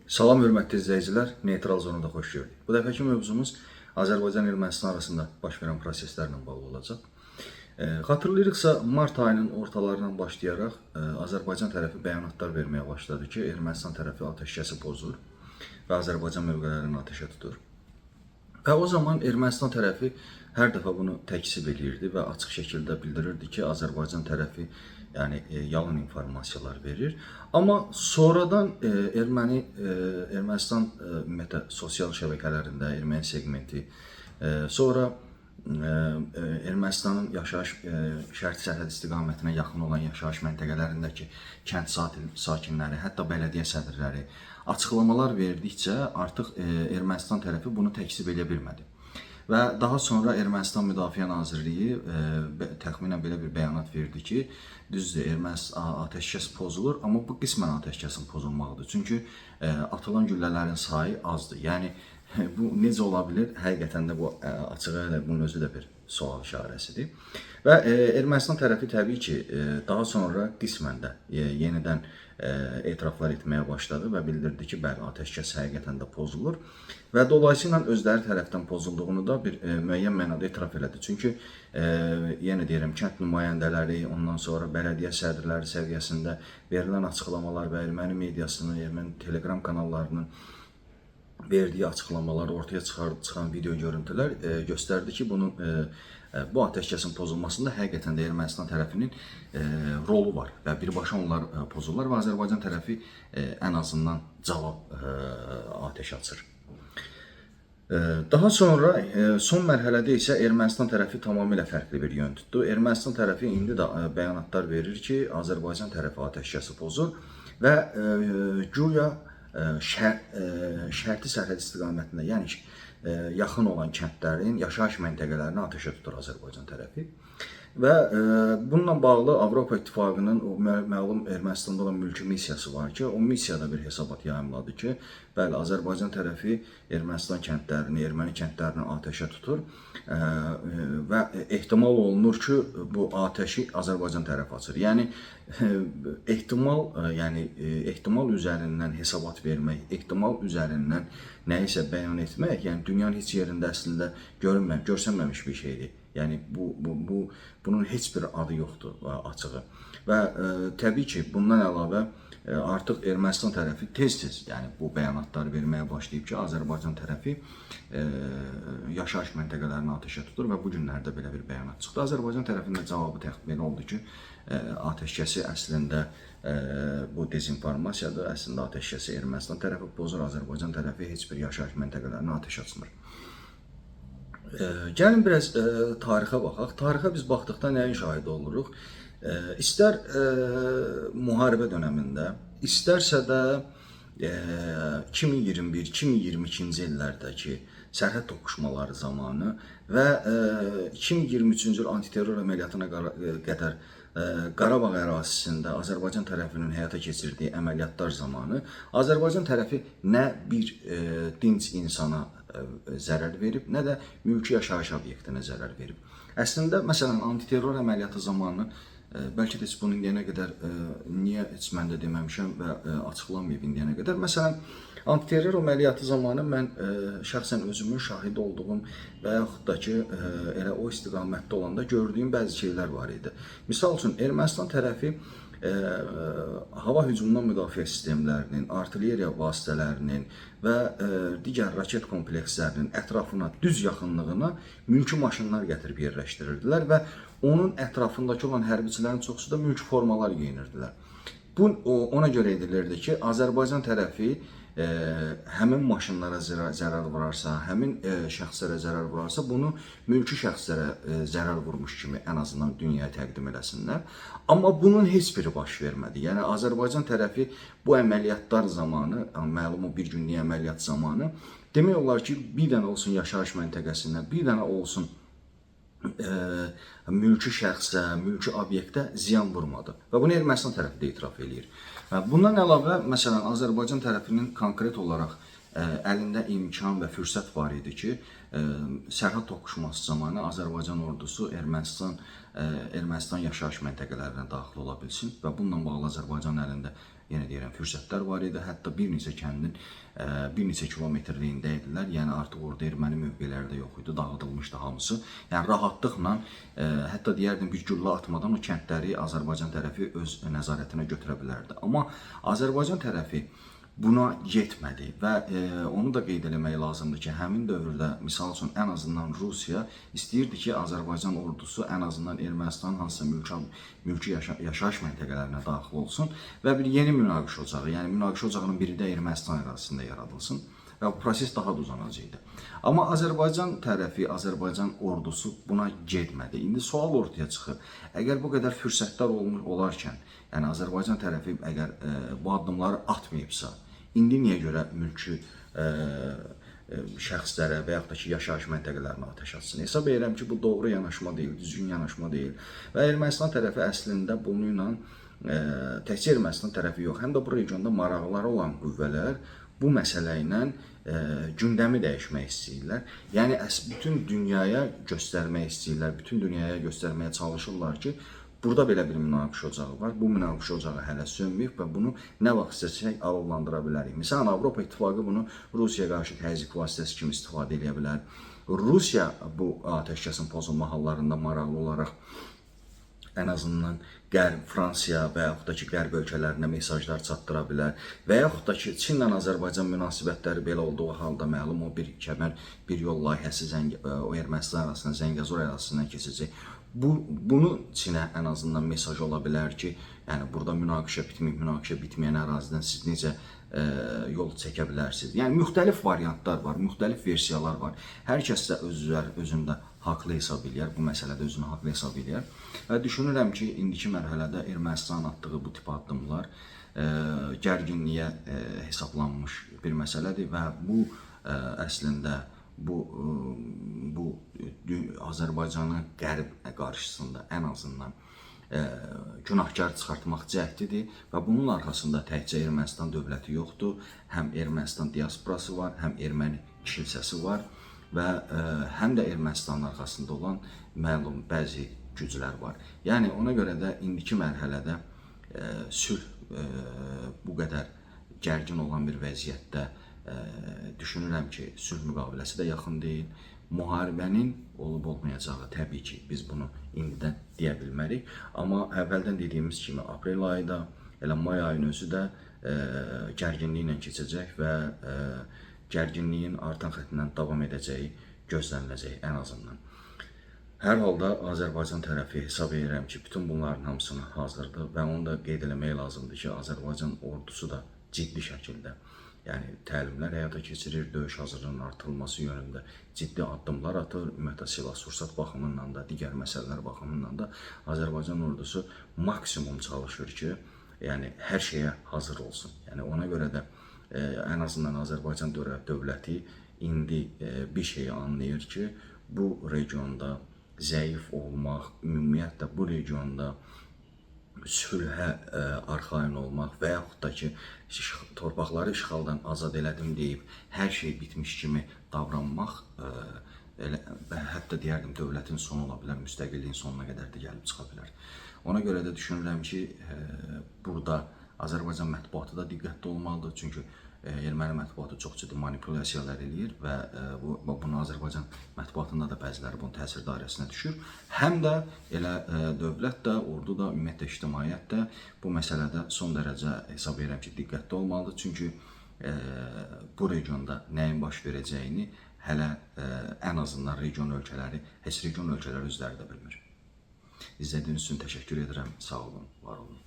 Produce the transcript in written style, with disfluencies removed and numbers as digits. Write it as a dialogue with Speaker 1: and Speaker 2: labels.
Speaker 1: Salam hörmətli izləyicilər, Neytral Zonada xoş gördük. Bu dəfəki mövzumuz Azərbaycan-Ermənistan arasında baş verən proseslərlə bağlı olacaq. Xatırlayırıqsa, mart ayının ortalarından başlayaraq Azərbaycan tərəfi bəyanatlar verməyə başladı ki, Ermənistan tərəfi atəşkəsi pozur və Azərbaycan mövqələrini atəşə tutur. Və o zaman Ermənistan tərəfi hər dəfə bunu təkzib edirdi və açıq şəkildə bildirirdi ki, Azərbaycan tərəfi yalan informasiyalar verir. Amma sonradan Ermənistan ümumiyyətlə sosial şəbəkələrində erməni segmenti, sonra Ermənistanın yaşayış şərti sərhəd istiqamətinə yaxın olan yaşayış məntəqələrindəki kənd sakinləri, hətta bələdiyyə sədrləri açıqlamalar verdikcə artıq Ermənistan tərəfi bunu təkzib edə bilmədi. Və daha sonra Ermənistan Müdafiə Nazirliyi təxminən belə bir bəyanat verdi ki, düzdür, atəşkəs pozulur, amma bu qismən atəşkəsin pozulmağıdır. Çünki atılan güllələrin sayı azdır. Yəni, bu necə ola bilər? Həqiqətən də bu açığı bunun özü də bir sual işarəsidir. Və Ermənistan tərəfi təbii ki, daha sonra qismən də yenidən etiraflar etməyə başladı və bildirdi ki, bəli, atəşkəs həqiqətən də pozulur və dolayısıyla özləri tərəfdən pozulduğunu da bir müəyyən mənada etiraf elədi. Çünki yenə deyirəm, kənd nümayəndələri, ondan sonra bələdiyyə sədrləri səviyyəsində verilən açıqlamalar və erməni mediasının, erməni telegram kanallarının verdiyi açıqlamalar, ortaya çıxan video görüntülər göstərdi ki, bu atəşkəsin pozulmasında həqiqətən də Ermənistan tərəfinin rolu var və birbaşa onlar pozurlar və Azərbaycan tərəfi ən azından cavab atəş açır. Daha sonra son mərhələdə isə Ermənistan tərəfi tamamilə fərqli bir yön tutdu. Ermənistan tərəfi indi də bəyanatlar verir ki, Azərbaycan tərəfi atəşkəsi pozur və güya şərti sərhəd istiqamətində, yəni yaxın olan kəndlərin, yaşayış məntəqələrini atəşə tutur Azərbaycan tərəfi. Və bununla bağlı Avropa İttifaqının məlum Ermənistanda olan mülki missiyası var ki, o missiyada bir hesabat yayımladı ki, bəli, Azərbaycan tərəfi Ermənistan kəndlərini, erməni kəndlərini atəşə tutur və ehtimal olunur ki, bu atəşi Azərbaycan tərəfi açır. Yəni, ehtimal üzərindən hesabat vermək, ehtimal üzərindən nəyisə bəyan etmək, yəni dünyanın heç yerində əslində görsənməmiş bir şeydir. Yəni, bunun heç bir adı yoxdur açığı. Və təbii ki, bundan əlavə artıq Ermənistan tərəfi tez-tez bu bəyanatları verməyə başlayıb ki, Azərbaycan tərəfi yaşayış məntəqələrini atəşə tutur və bu günlərdə belə bir bəyanat çıxdı. Azərbaycan tərəfinin cavabı təxmin oldu ki, atəşkəsi əslində bu dezinformasiyadır, əslində atəşkəsi Ermənistan tərəfi pozur, Azərbaycan tərəfi heç bir yaşayış məntəqələrini atəş açmır. Gəlin biraz tarixə baxaq. Tarixə biz baxdıqda nəyə şahid oluruq? İstər müharibə dönəmində, istərsə də 2021-2022-ci illərdəki sərhəd toqquşmaları zamanı və 2023-cü il antiterror əməliyyatına qədər Qarabağ ərazisində Azərbaycan tərəfinin həyata keçirdiyi əməliyyatlar zamanı Azərbaycan tərəfi nə bir dinc insana zərər verib, nə də mülki yaşayış obyektinə zərər verib. Əslində, məsələn, antiterror əməliyyatı zamanı, bəlkə də heç bunu indiyənə qədər, niyə heç mən də deməmişəm və açıqlanmayıb indiyənə qədər. Məsələn, antiterror əməliyyatı zamanı mən şəxsən özümün şahidi olduğum və yaxud da ki, elə o istiqamətdə olanda gördüyüm bəzi şeylər var idi. Misal üçün, Ermənistan tərəfi hava hücumundan müdafiə sistemlərinin, artilleriya vasitələrinin və digər raket komplekslərinin ətrafına, düz yaxınlığına mülki maşınlar gətirib yerləşdirirdilər və onun ətrafındakı olan hərbiçilərin çoxusu da mülki formalar geyinirdilər. Bu, ona görə edilirdi ki, Azərbaycan tərəfi həmin maşınlara zərər vurarsa, həmin şəxslərə zərər vurarsa, bunu mülki şəxslərə zərər vurmuş kimi ən azından dünyaya təqdim eləsinlər. Amma bunun heç biri baş vermədi. Yəni, Azərbaycan tərəfi bu əməliyyatlar zamanı, məlum o bir günlük əməliyyat zamanı, demək olar ki, bir dənə olsun yaşayış məntəqəsində, bir dənə olsun mülki şəxsə, mülki obyektə ziyan vurmadı. Və bunu Ermənistan tərəfi də etiraf edir. Bundan əlavə, məsələn, Azərbaycan tərəfinin konkret olaraq əlində imkan və fürsət var idi ki, sərhəd toqquşması zamanı Azərbaycan ordusu Ermənistan yaşayış məntəqələrinə daxil ola bilsin və bununla bağlı Azərbaycan əlində yenə deyirəm, fürsətlər var idi. Hətta bir neçə kəndin bir neçə kilometrliyində idilər. Yəni artıq orada erməni mövqeləri də yox idi, dağıdılmışdı hamısı. Yəni rahatlıqla, hətta deyərdim bir güllə atmadan o kəndləri Azərbaycan tərəfi öz nəzarətinə götürə bilərdi. Amma Azərbaycan tərəfi buna yetmədi və onu da qeyd eləmək lazımdır ki, həmin dövrdə misal üçün ən azından Rusiya istəyirdi ki, Azərbaycan ordusu ən azından Ermənistanın hansısa mülki yaşayış məntəqələrinə daxil olsun və bir yeni münaqişə ocağı, yəni münaqişə ocağının biri də Ermənistan ərazisində yaradılsın və bu proses daha da uzanacaqdı. Amma Azərbaycan tərəfi, Azərbaycan ordusu buna getmədi. İndi sual ortaya çıxır. Əgər bu qədər fürsətlər olarkən, yəni Azərbaycan tərəfi əgər bu addımları atmayıbsa, İndi niyə görə mülki şəxslərə və yaxud da ki, yaşayış məntəqələrinə atəş atsın? Hesab edirəm ki, bu doğru yanaşma deyil, düzgün yanaşma deyil. Və Ermənistan tərəfi əslində bununla, təkcə Ermənistan tərəfi yox, həm də bu regionda maraqları olan qüvvələr bu məsələ ilə gündəmi dəyişmək istəyirlər. Yəni, bütün dünyaya göstərmək istəyirlər, bütün dünyaya göstərməyə çalışırlar ki, burada belə bir münaqişə ocağı var. Bu münaqişə ocağı hələ sönməyib və bunu nə vaxt istəsək alovlandıra bilərik. Məsələn, Avropa İttifaqı bunu Rusiyaya qarşı təzyiq vasitəsi kimi istifadə edə bilər. Rusiya bu atəşkəsin pozulma hallarında maraqlı olaraq ən azından Qərb, Fransiya və yaxud da ki, Qərb ölkələrinə mesajlar çatdıra bilər və yaxud da ki, Çinlə Azərbaycan münasibətləri belə olduğu halda məlum o bir kəmər, bir yol layihəsi o Ermənistan arasından, Zəngəzur ərazisindən keçəcək. Bunu Çinə ən azından mesaj ola bilər ki, yəni burada münaqişə bitməyən ərazidən siz necə yol çəkə bilərsiniz. Yəni müxtəlif variantlar var, müxtəlif versiyalar var. Hər kəs də özündə haqlı hesab edir, bu məsələdə özünü haqlı hesab edir. Və düşünürəm ki, indiki mərhələdə Ermənistanın atdığı bu tip addımlar gərginliyə hesablanmış bir məsələdir və bu əslində bu Azərbaycanı Qərb qarşısında ən azından günahkar çıxartmaq cəhdidir və bunun arxasında təkcə Ermənistan dövləti yoxdur, həm Ermənistan diasporası var, həm erməni kilsəsi var və həm də Ermənistanın arxasında olan məlum bəzi güclər var. Yəni ona görə də indiki mərhələdə sülh bu qədər gərgin olan bir vəziyyətdə düşünürəm ki, sülh müqaviləsi də yaxın deyil. Müharibənin olub-olmayacağı təbii ki, biz bunu indidən deyə bilmərik. Amma əvvəldən dediyimiz kimi, aprel ayı da, elə may ayının özü də gərginliklə keçəcək və gərginliyin artan xəttindən davam edəcəyi gözləniləcək ən azından. Hər halda Azərbaycan tərəfi hesab edirəm ki, bütün bunların hamısına hazırdır və onu da qeyd eləmək lazımdır ki, Azərbaycan ordusu da ciddi şəkildə təlimlər həyata keçirir, döyüş hazırlığının artırılması yönündə ciddi addımlar atır. Ümumiyyətlə silah-sursat baxımından da, digər məsələlər baxımından da Azərbaycan ordusu maksimum çalışır ki, hər şeyə hazır olsun. Ona görə də ən azından Azərbaycan dövləti indi bir şeyi anlayır ki, bu regionda zəif olmaq, ümumiyyətlə bu regionda sülhə arxayın olmaq və yaxud da ki, torpaqları işğaldan azad elədim deyib, hər şey bitmiş kimi davranmaq və hətta deyərdim, dövlətin sonu ola bilər, müstəqilliyin sonuna qədər də gəlib çıxa bilər. Ona görə də düşünürəm ki, burada Azərbaycan mətbuatı da diqqətli olmalıdır, çünki erməni mətbuatı çox ciddi manipulyasiyalar eləyir və bunu Azərbaycan mətbuatında da bəziləri bunun təsir dairəsinə düşür. Həm də elə dövlət də, ordu da, ümumiyyətlə ictimaiyyət də bu məsələdə son dərəcə hesab edirəm ki, diqqətli olmalıdır. Çünki bu regionda nəyin baş verəcəyini hələ ən azından region ölkələri, heç region ölkələri özləri də bilmir. İzlədiyiniz üçün təşəkkür edirəm. Sağ olun, var olun.